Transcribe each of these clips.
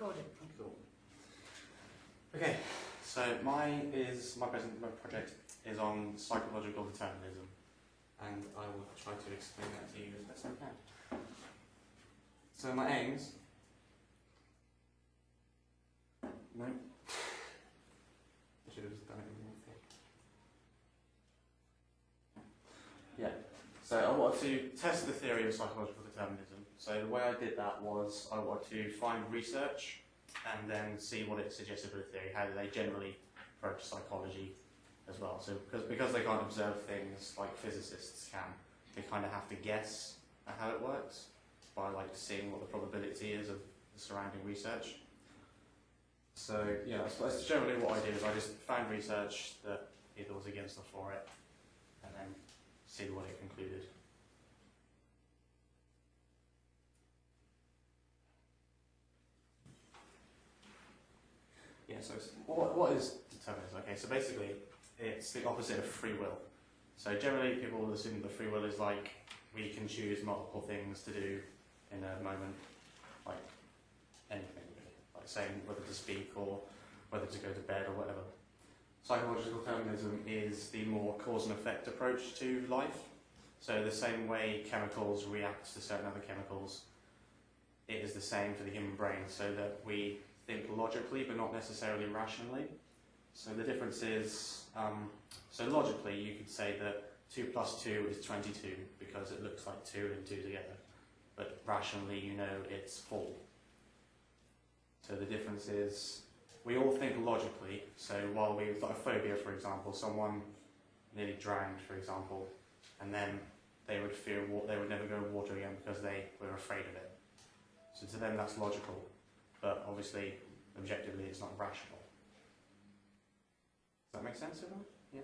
recording. Cool. Okay, so my project is on psychological determinism, and I will try to explain that to you as best I can. So my aims. No. I should have just done it in one thing. Yeah. So I wanted to test the theory of psychological determinism. So the way I did that was I wanted to find research and then see what it suggested for the theory. How do they generally approach psychology as well? So because they can't observe things like physicists can, they kind of have to guess at how it works by like seeing what the probability is of the surrounding research. So yeah, that's generally what I did. Is I just found research that either was against or for it, and then see what it concluded. Yeah, so what is determinism? Okay, so basically it's the opposite of free will. So generally people will assume that free will is like we can choose multiple things to do in a moment, like anything really, like saying whether to speak or whether to go to bed or whatever. Psychological determinism is the more cause and effect approach to life. So the same way chemicals react to certain other chemicals, it is the same for the human brain, so that we think logically but not necessarily rationally. So the difference is, so logically you could say that 2 plus 2 is 22 because it looks like 2 and 2 together, but rationally you know it's 4. So the difference is we all think logically. So while we've got a phobia, for example, someone nearly drowned, for example, and then they would fear they would never go in water again because they were afraid of it. So to them that's logical, but obviously objectively it's not rational. Does that make sense, everyone? Yeah.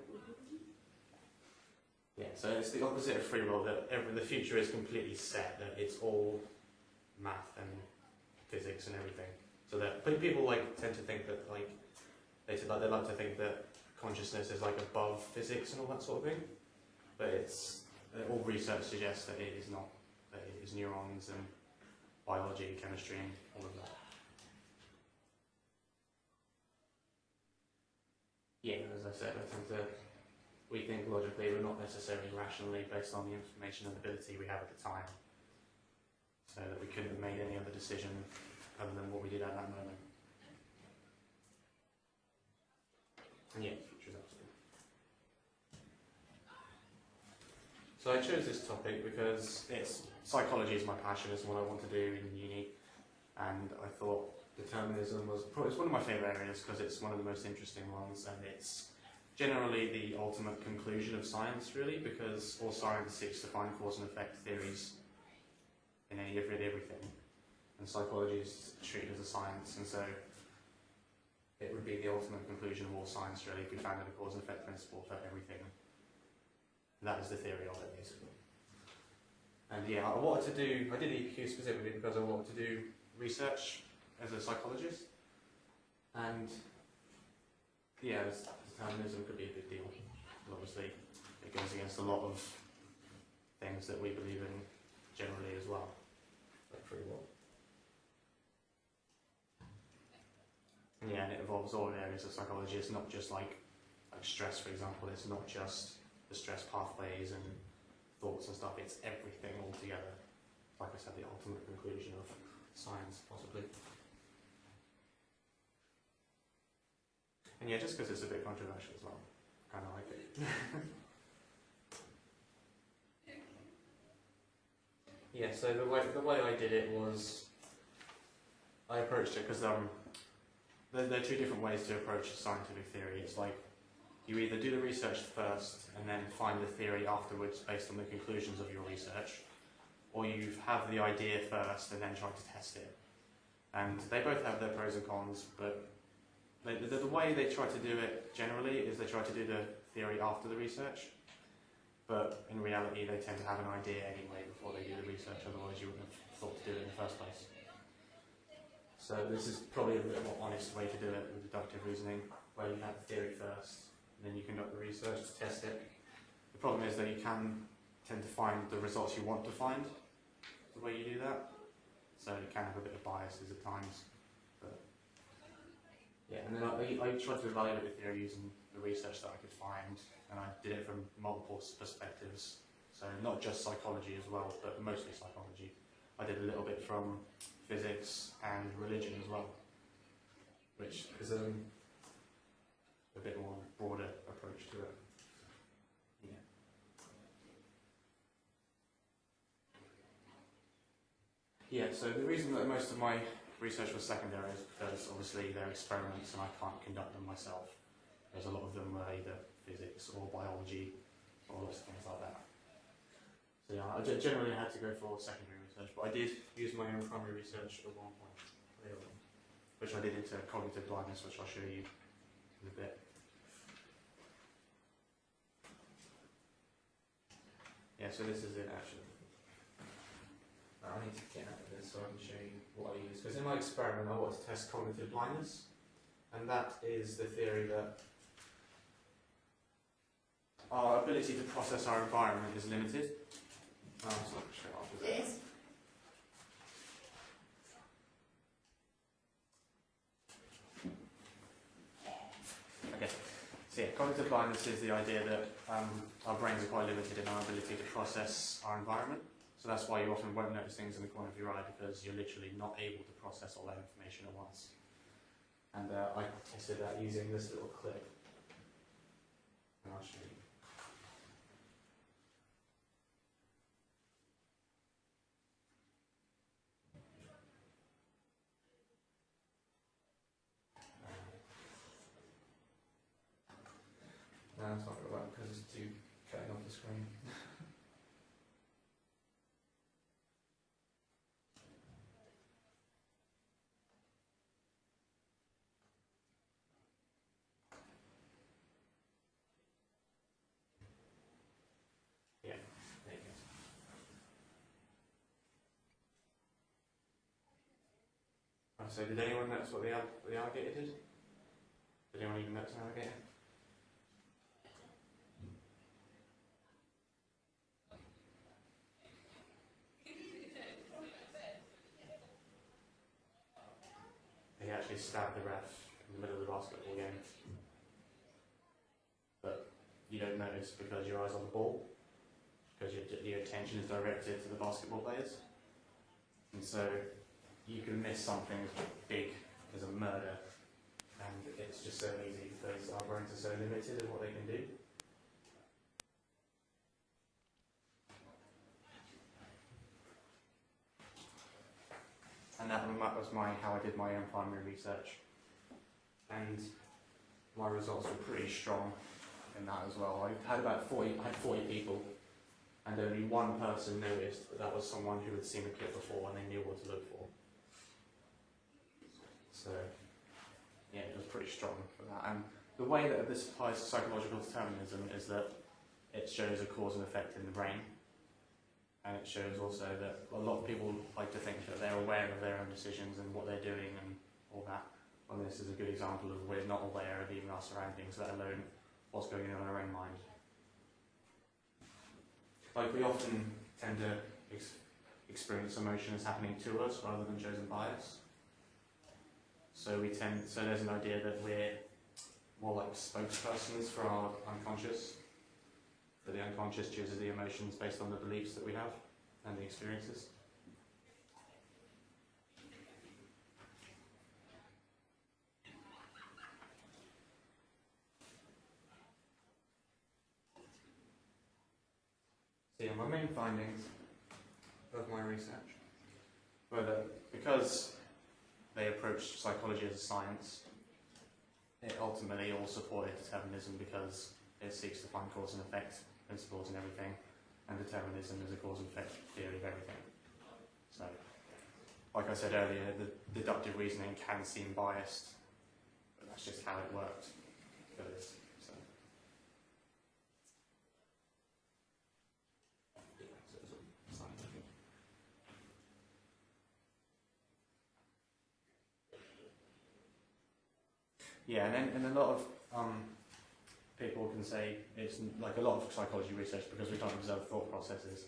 Yeah. So it's the opposite of free will. That the future is completely set. That it's all math and physics and everything. So that people tend to think that they like to think that consciousness is like above physics and all that sort of thing, but it's all research suggests that it is not. That it is neurons and biology and chemistry and all of that. Yeah, as I said, I think that we think logically, but not necessarily rationally, based on the information and ability we have at the time. So that we couldn't have made any other decision other than what we did at that moment. And yeah, future's absolute. So I chose this topic because psychology is my passion, it's what I want to do in uni, and I thought determinism it's one of my favourite areas because it's one of the most interesting ones, and it's generally the ultimate conclusion of science, really, because all science seeks to find cause and effect theories in everything. And psychology is treated as a science, and so it would be the ultimate conclusion of all science, really, if we found a cause and effect principle for everything. That is the theory of it, basically. And yeah, I did EPQ specifically because I wanted to do research as a psychologist. And yeah, determinism could be a big deal. And obviously, it goes against a lot of things that we believe in generally as well, like free will. Yeah, and it involves all areas of psychology. It's not just like stress, for example. It's not just the stress pathways and thoughts and stuff. It's everything altogether. Like I said, the ultimate conclusion of science, possibly. And yeah, just because it's a bit controversial as well. I kind of like it. Yeah, so the way I did it was I approached it because there are two different ways to approach scientific theory. It's like you either do the research first and then find the theory afterwards based on the conclusions of your research, or you have the idea first and then try to test it. And they both have their pros and cons, but the way they try to do it generally is they try to do the theory after the research, but in reality they tend to have an idea anyway before they do the research, otherwise you wouldn't have thought to do it in the first place. So this is probably a bit more honest way to do it with deductive reasoning, where you have the theory first, and then you conduct the research to test it. The problem is that you can tend to find the results you want to find the way you do that, so you can have a bit of biases at times. But, yeah, and then I tried to evaluate the theory using the research that I could find, and I did it from multiple perspectives. So not just psychology as well, but mostly psychology. I did a little bit from physics and religion as well, which is a bit more broader approach to it. Yeah. Yeah, so the reason that most of my research was secondary is because obviously they're experiments and I can't conduct them myself. There's a lot of them were either physics or biology or lots of things like that. So yeah, I generally had to go for secondary research, but I did use my own primary research at one point, which I did into cognitive blindness, which I'll show you in a bit. Yeah, so this is it actually. I need to get out of this so I can show you what I use. Because in my experiment I wanted to test cognitive blindness, and that is the theory that our ability to process our environment is limited. Oh, it's not straight after that. Yes. Okay, so yeah, cognitive blindness is the idea that our brains are quite limited in our ability to process our environment. So that's why you often won't notice things in the corner of your eye, because you're literally not able to process all that information at once. And I tested that using this little clip. And I'll show you. No, it's not going to work because it's too cutting off the screen. Yeah, there you go. So did anyone notice what the alligator did? Did anyone even notice an alligator? He actually stabbed the ref in the middle of the basketball game. But you don't notice because your eyes on the ball, because your attention is directed to the basketball players. And so you can miss something as big as a murder, and it's just so easy because our brains are so limited in what they can do. And that was how I did my own primary research. And my results were pretty strong in that as well. I had about 40 people, and only one person noticed that was someone who had seen the clip before and they knew what to look for. So, yeah, it was pretty strong for that. And the way that this applies to psychological determinism is that it shows a cause and effect in the brain. And it shows also that a lot of people like to think that they're aware of their own decisions and what they're doing and all that. And this is a good example of we're not aware of even our surroundings, let alone what's going on in our own mind. Like, we often tend to experience emotion as happening to us rather than chosen by us. So there's an idea that we're more like spokespersons for our unconscious. That the unconscious chooses the emotions based on the beliefs that we have and the experiences. So yeah, my main findings of my research were that because they approached psychology as a science, it ultimately all supported determinism because it seeks to find cause and effect principles in everything, and determinism is a cause and effect theory of everything. So, like I said earlier, the deductive reasoning can seem biased, but that's just how it worked. Yeah, and a lot of people can say it's like a lot of psychology research, because we can't observe thought processes.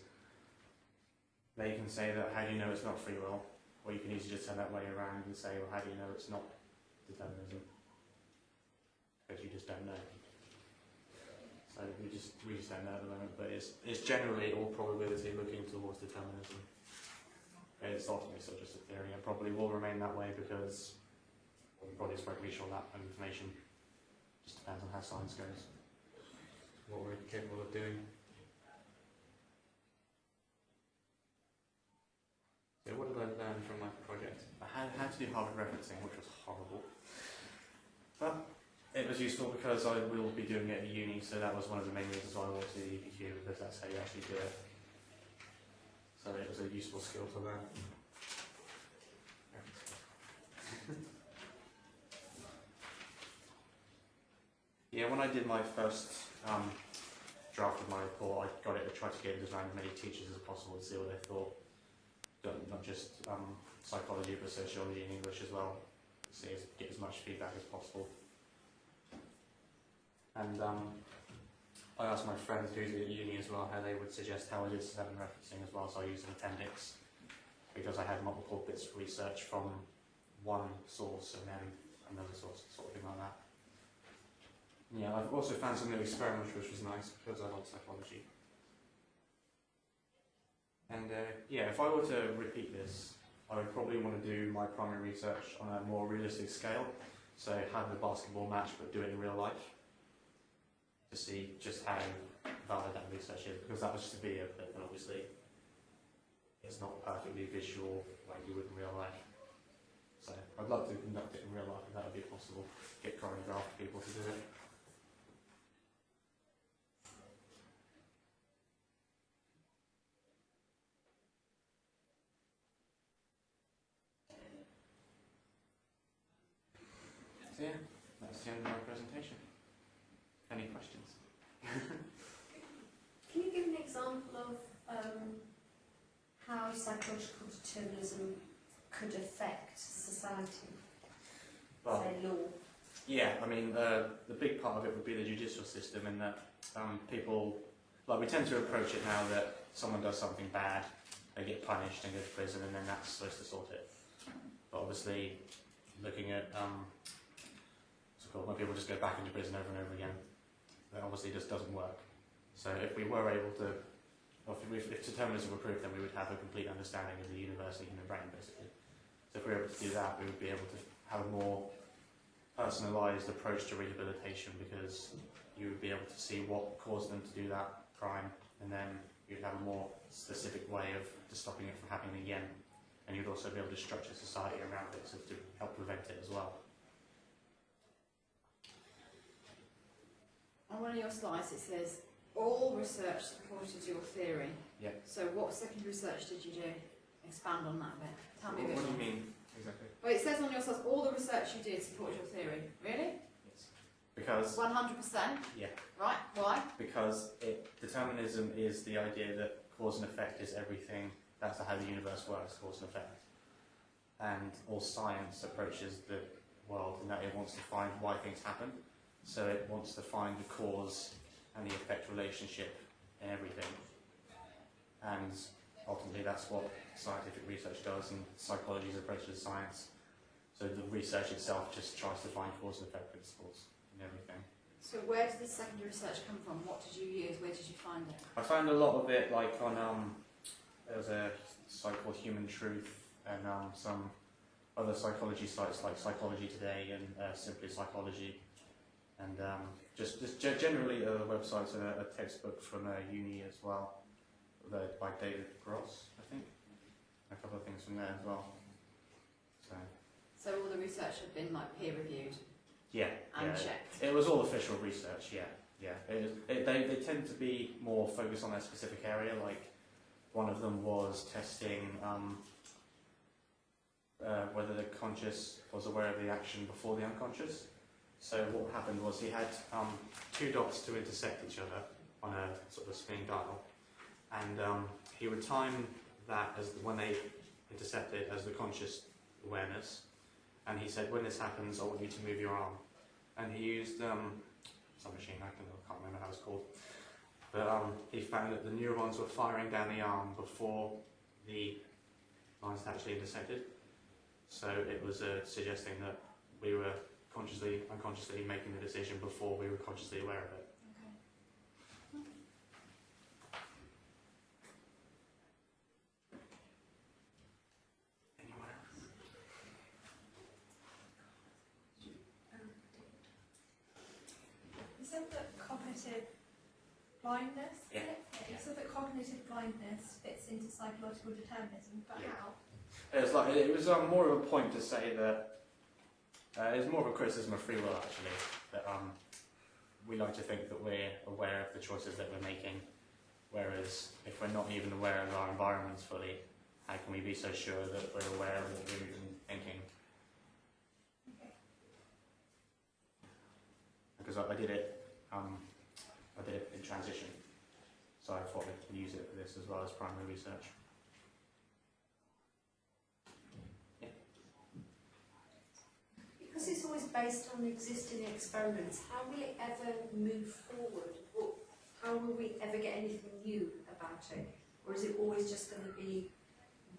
They can say that how do you know it's not free will? or you can easily just turn that way around and say, well, how do you know it's not determinism? Because you just don't know. So we just don't know at the moment, but it's generally all probability looking towards determinism. It's ultimately still just a theory, and probably will remain that way because we probably just won't reach all that information. Just depends on how science goes, what we're capable of doing. So what did I learn from my project? I had to do Harvard referencing, which was horrible. But it was useful because I will be doing it at uni, so that was one of the main reasons why I wanted to do the EPQ, because that's how you actually do it. So it was a useful skill to learn. Yeah, when I did my first draft of my report, I tried to get it as many teachers as possible to see what they thought. Not just psychology, but sociology and English as well. Get as much feedback as possible. And I asked my friends who's at uni as well how they would suggest how I did systemic referencing as well, so I used an appendix because I had multiple bits of research from one source and then another source, sort of thing like that. Yeah, I've also found some new experiments which was nice because I like psychology. And yeah, if I were to repeat this, I would probably want to do my primary research on a more realistic scale. So have the basketball match but do it in real life to see just how valid that research is, because that was just a video clip and obviously it's not perfectly visual like you would in real life. So I'd love to conduct it in real life if that would be possible, get choreographed people to do it. So yeah, that's the end of my presentation. Any questions? Can you give an example of how psychological determinism could affect society? Well, say law. Yeah, I mean, the big part of it would be the judicial system, in that people, like we tend to approach it now that someone does something bad, they get punished and go to prison, and then that's supposed to sort it. But obviously, looking at when people just go back into prison over and over again, that obviously just doesn't work. So if we were able to, if determinism were proved, then we would have a complete understanding of the universe and human brain, basically. So if we were able to do that, we would be able to have a more personalised approach to rehabilitation, because you would be able to see what caused them to do that crime, and then you'd have a more specific way of stopping it from happening again. And you'd also be able to structure society around it to help prevent it as well. On one of your slides it says, all research supported your theory. Yeah. So what secondary research did you do? Expand on that bit. Tell me a bit What do more. you mean, exactly? Well, it says on your slides, all the research you did supported your theory. Really? Yes. Because... 100%? Yeah. Right, why? Because determinism is the idea that cause and effect is everything. That's how the universe works, cause and effect. And all science approaches the world in that it wants to find why things happen. So it wants to find the cause and the effect relationship in everything. And ultimately that's what scientific research does, and psychology's approach to science. So the research itself just tries to find cause and effect principles in everything. So where did this secondary research come from? What did you use? Where did you find it? I found a lot of it like on, there was a site called Human Truth, and some other psychology sites like Psychology Today and Simply Psychology. And just generally websites and a textbook from uni as well, by David Gross, I think. A couple of things from there as well. So all the research had been like peer reviewed? Yeah. And checked? It was all official research, yeah. They tend to be more focused on their specific area, like one of them was testing whether the conscious was aware of the action before the unconscious. So what happened was he had two dots to intersect each other on a sort of a spinning dial, and he would time that as when they intersected as the conscious awareness, and he said, when this happens I want you to move your arm. And he used some machine, I can't remember how it's called, but he found that the neurons were firing down the arm before the lines had actually intersected. So it was suggesting that we were consciously, unconsciously making the decision before we were consciously aware of it. Anyone else? You said that cognitive blindness, Yeah. You said that cognitive blindness fits into psychological determinism, but Yeah. how? It was more of a point to say that it was more of a criticism of free will actually, that we like to think that we're aware of the choices that we're making, whereas if we're not even aware of our environments fully, how can we be so sure that we're aware of what we're even thinking? Okay. Because I did it in transition, so I thought we could use it for this as well as primary research. Because it's always based on existing experiments, how will it ever move forward? Or how will we ever get anything new about it? Or is it always just going to be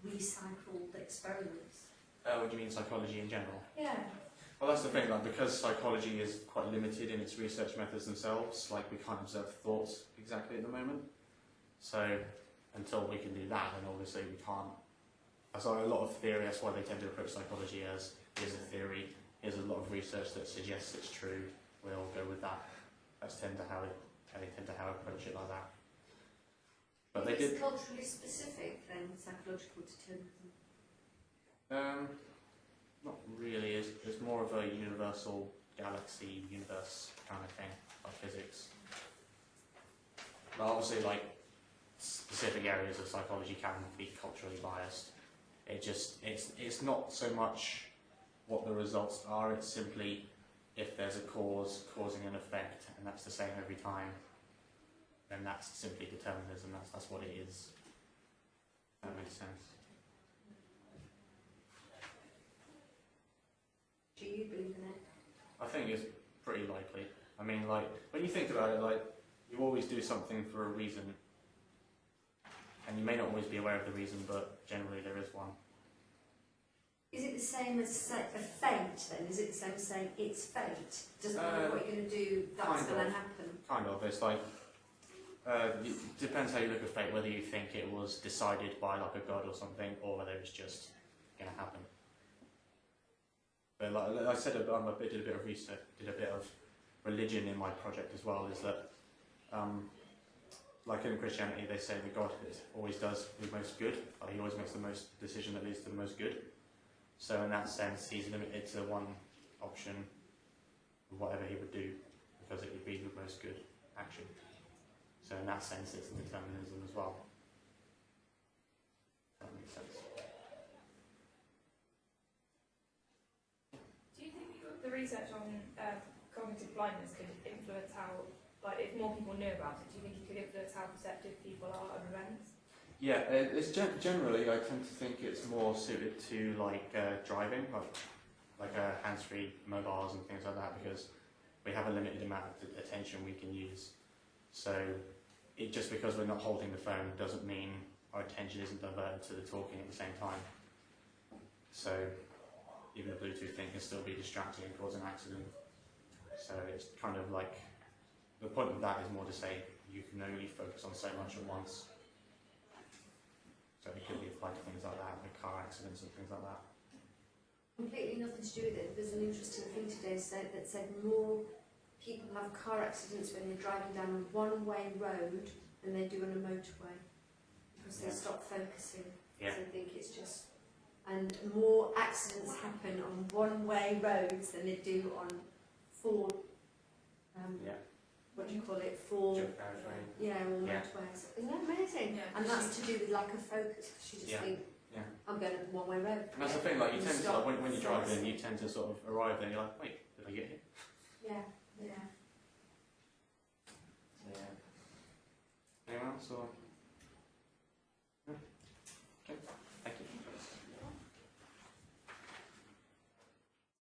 recycled experiments? What do you mean, psychology in general? Yeah. Well, that's the thing, like, because psychology is quite limited in its research methods themselves, like, we can't observe thoughts exactly at the moment. So, until we can do that, then obviously we can't. So a lot of theory, that's why they tend to approach psychology as, here's a theory, here's a lot of research that suggests it's true, we'll go with that. That's how they tend to approach it like that. But they did. It's culturally specific then, psychological determinism. Not really. It's more of a universal galaxy, universe kind of thing, like physics. But obviously, like, specific areas of psychology can be culturally biased. It's not so much what the results are, it's simply if there's a cause causing an effect, and that's the same every time, then that's simply determinism, that's what it is. That makes sense. Do you believe in it? I think it's pretty likely. I mean, like, when you think about it, like, you always do something for a reason. And you may not always be aware of the reason, but generally there is one. Is it the same as a fate then? Is it the same as saying it's fate? Doesn't matter what you're going to do, that's going to happen? Kind of. It's like, it depends how you look at fate, whether you think it was decided by like a god or something, or whether it's just going to happen. But like I said, I did a bit of research, did a bit of religion in my project as well, is that like in Christianity they say that God always does the most good, he always makes the most decision that leads to the most good. So in that sense he's limited to one option of whatever he would do, because it would be the most good action. So in that sense it's determinism as well. That makes sense. Do you think the research on cognitive blindness could influence how, like, if more people knew about it, do you think it could influence how perceptive people are of events? Yeah, it's generally I tend to think it's more suited to like driving, like hands-free mobiles and things like that, because we have a limited amount of attention we can use. So just because we're not holding the phone doesn't mean our attention isn't diverted to the talking at the same time. So even a Bluetooth thing can still be distracting and cause an accident. So it's kind of like, the point of that is more to say you can only focus on so much at once. So it could be applied to things like that, like car accidents and things like that. Completely nothing to do with it. There's an interesting thing today that said more people have car accidents when they're driving down a one-way road than they do on a motorway, because they stop focusing. Yeah. So I think it's just, and more accidents happen on one-way roads than they do on four. What do you call it? Four. Dual carriageway. Yeah, or motorways. Isn't that amazing? Yeah. And that's to do with lack of focus, because you just think, I'm going a one-way road. And that's the thing, like you tend to, stop like, when you drive in, and you tend to sort of arrive there and you're like, wait, did I get here? Yeah, yeah.